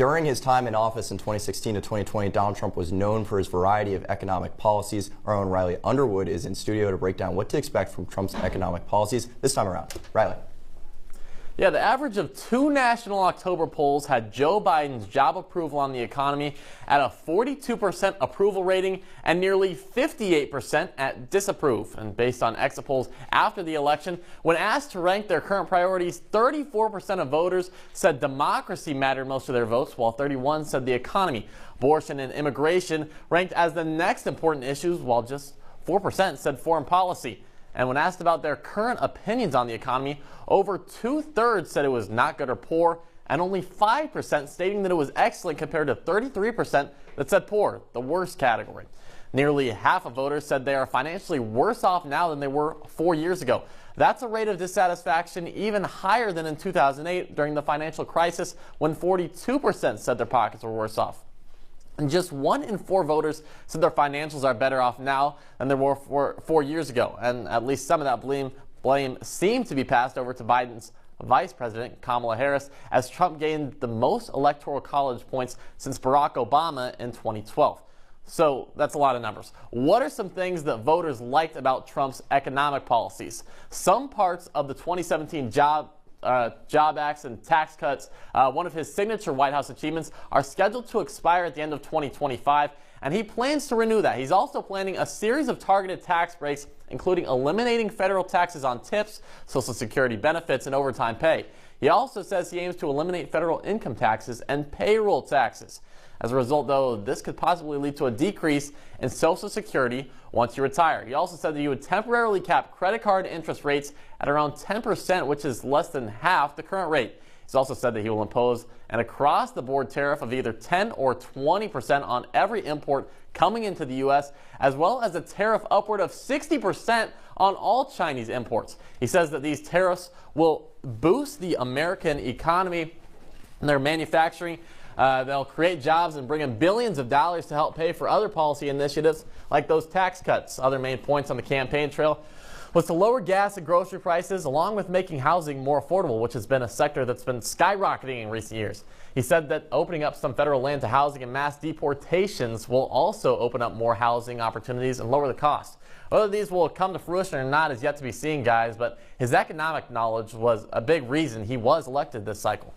During his time in office in 2016 to 2020, Donald Trump was known for his variety of economic policies. Our own Riley Underwood is in studio to break down what to expect from Trump's economic policies this time around. Riley. Yeah, the average of 2 national October polls had Joe Biden's job approval on the economy at a 42% approval rating and nearly 58% at disapprove. And based on exit polls after the election, when asked to rank their current priorities, 34% of voters said democracy mattered most of their votes, while 31% said the economy. Abortion and immigration ranked as the next important issues, while just 4% said foreign policy. And when asked about their current opinions on the economy, over 2/3 said it was not good or poor, and only 5% stating that it was excellent compared to 33% that said poor, the worst category. Nearly half of voters said they are financially worse off now than they were 4 years ago. That's a rate of dissatisfaction even higher than in 2008 during the financial crisis, when 42% said their pockets were worse off. And just 1 in 4 voters said their financials are better off now than they were 4 years ago. And at least some of that blame seemed to be passed over to Biden's Vice President, Kamala Harris, as Trump gained the most electoral college points since Barack Obama in 2012. So that's a lot of numbers. What are some things that voters liked about Trump's economic policies? Some parts of the 2017 Job Acts and tax cuts, one of his signature White House achievements, are scheduled to expire at the end of 2025, and he plans to renew that. He's also planning a series of targeted tax breaks, including eliminating federal taxes on tips, Social Security benefits, and overtime pay. He also says he aims to eliminate federal income taxes and payroll taxes. As a result, though, this could possibly lead to a decrease in Social Security once you retire. He also said that he would temporarily cap credit card interest rates at around 10%, which is less than half the current rate. He's also said that he will impose an across-the-board tariff of either 10 or 20% on every import coming into the U.S., as well as a tariff upward of 60% on all Chinese imports. He says that these tariffs will boost the American economy and their manufacturing. They'll create jobs and bring in billions of dollars to help pay for other policy initiatives like those tax cuts. Other main points on the campaign trail was to lower gas and grocery prices, along with making housing more affordable, which has been a sector that's been skyrocketing in recent years. He said that opening up some federal land to housing and mass deportations will also open up more housing opportunities and lower the cost. Whether these will come to fruition or not is yet to be seen, guys, but his economic knowledge was a big reason he was elected this cycle.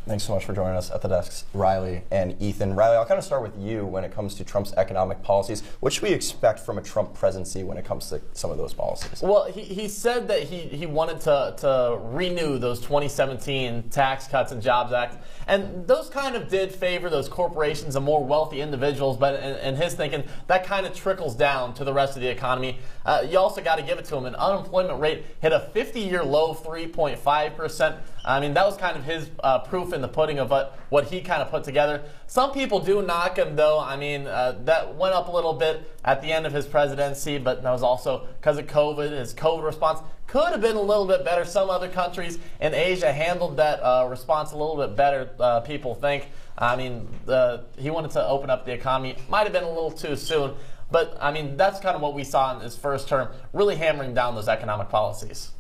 Thanks so much for joining us at the desks, Riley and Ethan. Riley, I'll kind of start with you when it comes to Trump's economic policies. What should we expect from a Trump presidency when it comes to some of those policies? Well, he said that he wanted to renew those 2017 Tax Cuts and Jobs Act, and those kind of did favor those corporations and more wealthy individuals, but in his thinking, that kind of trickles down to the rest of the economy. You also got to give it to him. An unemployment rate hit a 50-year low of 3.5%. I mean, that was kind of his proof in the pudding of what he kind of put together. Some people do knock him, though. I mean, that went up a little bit at the end of his presidency, but that was also because of COVID. His COVID response could have been a little bit better. Some other countries in Asia handled that response a little bit better, people think. I mean, he wanted to open up the economy. Might have been a little too soon. But, I mean, that's kind of what we saw in his first term, really hammering down those economic policies.